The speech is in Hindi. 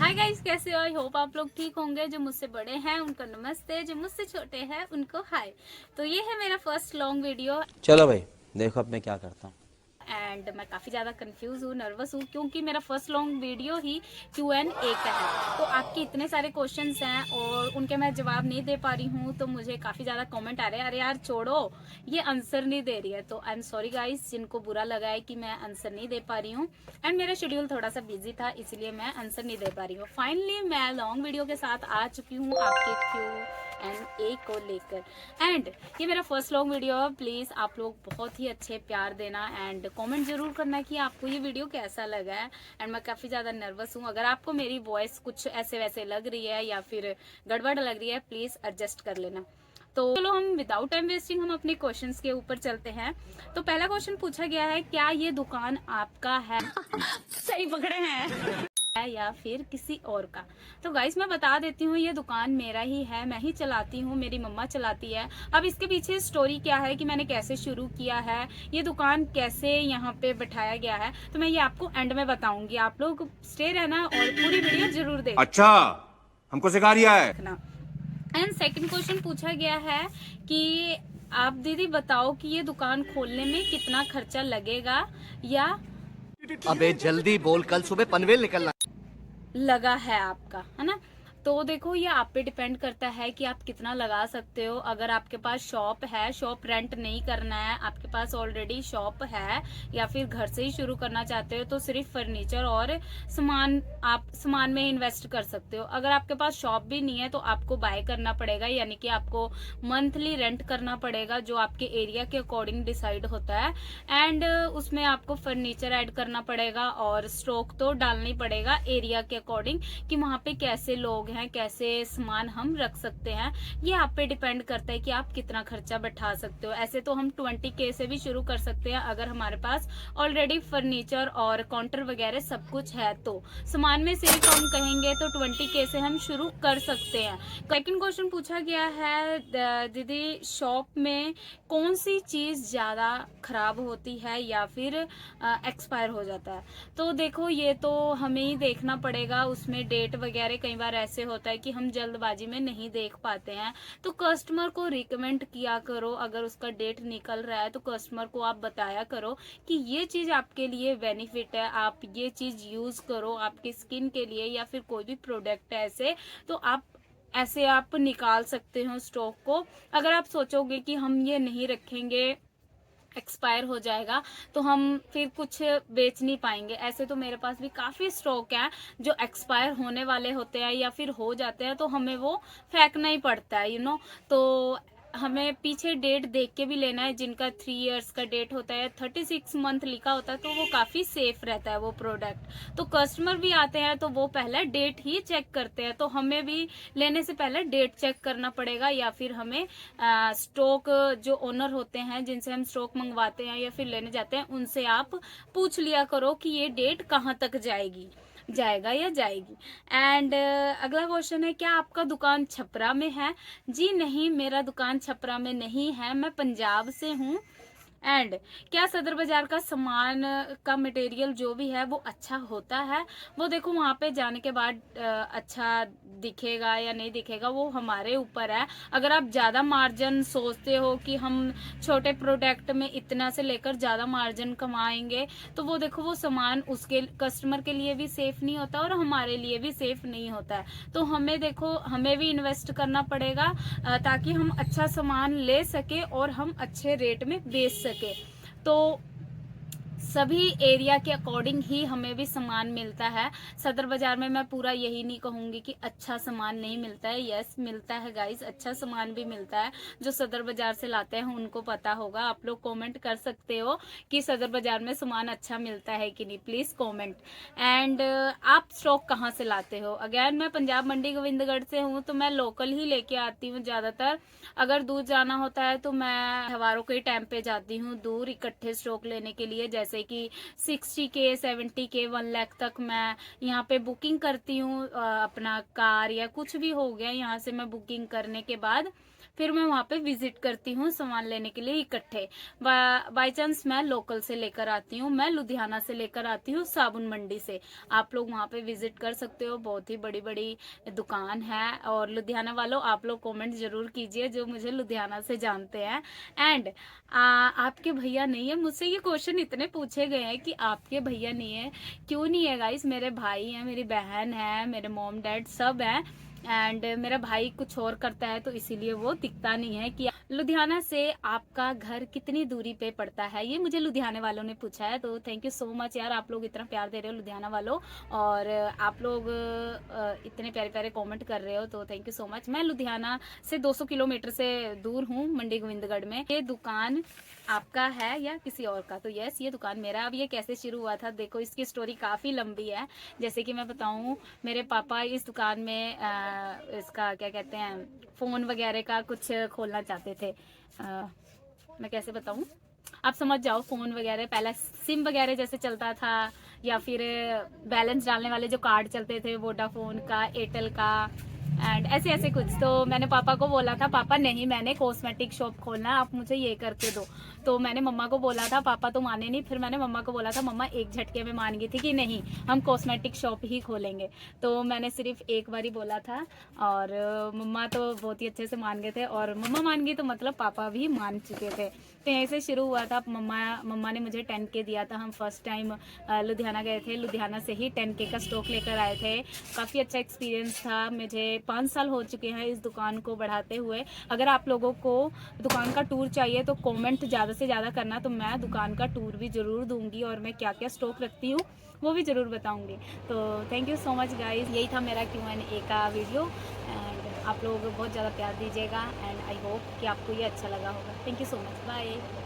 हाय गाइस, कैसे हो? आई होप आप लोग ठीक होंगे। जो मुझसे बड़े हैं उनको नमस्ते, जो मुझसे छोटे हैं उनको हाय। तो ये है मेरा फर्स्ट लॉन्ग वीडियो चलो भाई, देखो अब मैं क्या करता हूँ। एंड मैं काफ़ी ज़्यादा कंफ्यूज हूँ, नर्वस हूँ, क्योंकि मेरा फर्स्ट लॉन्ग वीडियो ही Q&A का है। तो आपके इतने सारे क्वेश्चंस हैं और उनके मैं जवाब नहीं दे पा रही हूँ, तो मुझे काफ़ी ज़्यादा कमेंट आ रहे हैं, अरे यार छोड़ो, ये आंसर नहीं दे रही है। तो आई एम सॉरी गाइस, जिनको बुरा लगा है कि मैं आंसर नहीं दे पा रही हूँ। एंड मेरा शेड्यूल थोड़ा सा बिजी था, इसलिए मैं आंसर नहीं दे पा रही हूँ। फाइनली मैं लॉन्ग वीडियो के साथ आ चुकी हूँ आपके Q&A को लेकर। एंड ये मेरा फर्स्ट लॉन्ग वीडियो है। प्लीज़ आप लोग बहुत ही अच्छे प्यार देना एंड कमेंट जरूर करना कि आपको ये वीडियो कैसा लगा है। एंड मैं काफ़ी ज़्यादा नर्वस हूँ। अगर आपको मेरी वॉइस कुछ ऐसे वैसे लग रही है या फिर गड़बड़ लग रही है, प्लीज़ एडजस्ट कर लेना। तो चलो हम विदाउट टाइम वेस्टिंग हम अपने क्वेश्चंस के ऊपर चलते हैं। तो पहला क्वेश्चन पूछा गया है, क्या ये दुकान आपका है? सही पकड़े हैं या फिर किसी और का? तो गाइस मैं बता देती हूँ, ये दुकान मेरा ही है, मैं ही चलाती हूँ, मेरी मम्मा चलाती है। अब इसके पीछे स्टोरी क्या है कि मैंने कैसे शुरू किया है, ये दुकान कैसे यहाँ पे बैठाया गया है, तो मैं ये आपको एंड में बताऊंगी। आप लोग स्टे रहना और पूरी वीडियो जरूर अच्छा, हमको सिखा रिया है। देखना। एंड सेकंड क्वेश्चन पूछा गया है कि आप दीदी बताओ कि ये दुकान खोलने में कितना खर्चा लगेगा या अबे जल्दी बोल, कल सुबह पनवेल निकलना। लगा है आपका, है ना? तो देखो, ये आप पे डिपेंड करता है कि आप कितना लगा सकते हो। अगर आपके पास शॉप है, शॉप रेंट नहीं करना है, आपके पास ऑलरेडी शॉप है, या फिर घर से ही शुरू करना चाहते हो, तो सिर्फ फर्नीचर और सामान, आप सामान में इन्वेस्ट कर सकते हो। अगर आपके पास शॉप भी नहीं है तो आपको बाय करना पड़ेगा, यानी कि आपको मंथली रेंट करना पड़ेगा, जो आपके एरिया के अकॉर्डिंग डिसाइड होता है। एंड उसमें आपको फर्नीचर ऐड करना पड़ेगा और स्टॉक तो डालना ही पड़ेगा एरिया के अकॉर्डिंग, कि वहाँ पे कैसे लोग हैं, कैसे सामान हम रख सकते हैं। ये आप पे डिपेंड करता है कि आप कितना खर्चा बैठा सकते हो। ऐसे तो हम 20K से भी शुरू कर सकते हैं, अगर हमारे पास ऑलरेडी फर्नीचर और काउंटर वगैरह सब कुछ है। तो सामान में सिर्फ हम कहेंगे तो 20K से हम शुरू कर सकते हैं। सेकंड क्वेश्चन पूछा गया है, दीदी शॉप में कौन सी चीज ज्यादा खराब होती है या फिर एक्सपायर हो जाता है? तो देखो, ये तो हमें ही देखना पड़ेगा। उसमें डेट वगैरह कई बार ऐसे होता है कि हम जल्दबाजी में नहीं देख पाते हैं, तो कस्टमर को रिकमेंड किया करो। अगर उसका डेट निकल रहा है तो कस्टमर को आप बताया करो कि ये चीज आपके लिए बेनिफिट है, आप ये चीज यूज करो आपकी स्किन के लिए, या फिर कोई भी प्रोडक्ट है ऐसे, तो आप ऐसे आप निकाल सकते हो स्टॉक को। अगर आप सोचोगे कि हम ये नहीं रखेंगे, एक्सपायर हो जाएगा, तो हम फिर कुछ बेच नहीं पाएंगे। ऐसे तो मेरे पास भी काफी स्टॉक है जो एक्सपायर होने वाले होते हैं या फिर हो जाते हैं, तो हमें वो फेंकना ही पड़ता है, तो हमें पीछे डेट देख के भी लेना है। जिनका 3 इयर्स का डेट होता है, 36 मंथ लिखा होता है, तो वो काफी सेफ रहता है वो प्रोडक्ट। तो कस्टमर भी आते हैं तो वो पहले डेट ही चेक करते हैं, तो हमें भी लेने से पहले डेट चेक करना पड़ेगा। या फिर हमें स्टॉक जो ओनर होते हैं, जिनसे हम स्टॉक मंगवाते हैं या फिर लेने जाते हैं, उनसे आप पूछ लिया करो कि ये डेट कहाँ तक जाएगा या जाएगी। एंड अगला क्वेश्चन है, क्या आपका दुकान छपरा में है? जी नहीं, मेरा दुकान छपरा में नहीं है, मैं पंजाब से हूँ। एंड क्या सदर बाजार का सामान का मटेरियल जो भी है वो अच्छा होता है? वो देखो, वहां पे जाने के बाद अच्छा दिखेगा या नहीं दिखेगा वो हमारे ऊपर है। अगर आप ज्यादा मार्जिन सोचते हो कि हम छोटे प्रोडक्ट में इतना से लेकर ज्यादा मार्जिन कमाएंगे, तो वो देखो, वो सामान उसके कस्टमर के लिए भी सेफ नहीं होता और हमारे लिए भी सेफ नहीं होता है। तो हमें देखो, हमें भी इन्वेस्ट करना पड़ेगा ताकि हम अच्छा सामान ले सके और हम अच्छे रेट में बेच सके। तो सभी एरिया के अकॉर्डिंग ही हमें भी सामान मिलता है। सदर बाजार में मैं पूरा यही नहीं कहूंगी कि अच्छा सामान नहीं मिलता है, यस मिलता है गाइस, अच्छा सामान भी मिलता है। जो सदर बाजार से लाते हैं उनको पता होगा। आप लोग कमेंट कर सकते हो कि सदर बाजार में सामान अच्छा मिलता है कि नहीं, प्लीज कमेंट। एंड आप स्टॉक कहाँ से लाते हो? अगैन मैं पंजाब मंडी गोविंदगढ़ से हूँ, तो मैं लोकल ही लेके आती हूँ ज्यादातर। अगर दूर जाना होता है तो मैं त्योहारों के टाइम पे जाती हूँ दूर इकट्ठे स्टॉक लेने के लिए, जैसे कि 60K 70K 1 लाख तक मैं यहाँ पे बुकिंग करती हूँ। अपना कार या कुछ भी हो गया, यहाँ से मैं बुकिंग करने के बाद फिर मैं वहाँ पे विजिट करती हूँ सामान लेने के लिए इकट्ठे। बाई चांस मैं लोकल से लेकर आती हूँ, मैं लुधियाना से लेकर आती हूँ साबुन मंडी से। आप लोग वहाँ पे विजिट कर सकते हो, बहुत ही बड़ी बड़ी दुकान है। और लुधियाना वालों, आप लोग कमेंट जरूर कीजिए जो मुझे लुधियाना से जानते हैं। एंड आपके भैया नहीं है, मुझसे ये क्वेश्चन इतने पूछे गए हैं कि आपके भैया नहीं है, क्यों नहीं है गाइस? मेरे भाई हैं, मेरी बहन है, मेरे मॉम डैड सब है। एंड मेरा भाई कुछ और करता है तो इसीलिए वो दिखता नहीं है। कि लुधियाना से आपका घर कितनी दूरी पे पड़ता है, ये मुझे लुधियाना वालों ने पूछा है। तो थैंक यू सो मच यार, आप लोग इतना प्यार दे रहे हो लुधियाना वालों, और आप लोग इतने प्यारे प्यारे कमेंट कर रहे हो, तो थैंक यू सो मच। मैं लुधियाना से 200 किलोमीटर से दूर हूँ, मंडी गोविंदगढ़ में। ये दुकान आपका है या किसी और का? तो यस, ये दुकान मेरा। अब ये कैसे शुरू हुआ था, देखो इसकी स्टोरी काफ़ी लंबी है। जैसे कि मैं बताऊं, मेरे पापा इस दुकान में इसका क्या कहते हैं, फ़ोन वगैरह का कुछ खोलना चाहते थे। मैं कैसे बताऊं, आप समझ जाओ। फ़ोन वगैरह पहले सिम वगैरह जैसे चलता था, या फिर बैलेंस डालने वाले जो कार्ड चलते थे, वोडाफोन का, एयरटेल का, एंड ऐसे ऐसे कुछ। तो मैंने पापा को बोला था, पापा नहीं, मैंने कॉस्मेटिक शॉप खोलना है, आप मुझे ये करके दो। तो मैंने मम्मा को बोला था, पापा तो माने नहीं। फिर मैंने मम्मा को बोला था, मम्मा एक झटके में मान गई थी कि नहीं, हम कॉस्मेटिक शॉप ही खोलेंगे। तो मैंने सिर्फ एक बार ही बोला था, और मम्मा तो बहुत ही अच्छे से मान गए थे। और मम्मा मान गई तो मतलब पापा भी मान चुके थे। तो यहीं से शुरू हुआ था। मम्मा ने मुझे 10K दिया था। हम फर्स्ट टाइम लुधियाना गए थे, लुधियाना से ही 10K का स्टॉक लेकर आए थे। काफ़ी अच्छा एक्सपीरियंस था। मुझे 5 साल हो चुके हैं इस दुकान को बढ़ाते हुए। अगर आप लोगों को दुकान का टूर चाहिए तो कमेंट ज़्यादा से ज़्यादा करना, तो मैं दुकान का टूर भी ज़रूर दूंगी, और मैं क्या क्या स्टॉक रखती हूँ वो भी ज़रूर बताऊंगी। तो thank you so much guys, यही था मेरा Q&A का वीडियो। एंड आप लोग बहुत ज़्यादा प्यार दीजिएगा, एंड आई होप कि आपको ये अच्छा लगा होगा। Thank you so much, bye.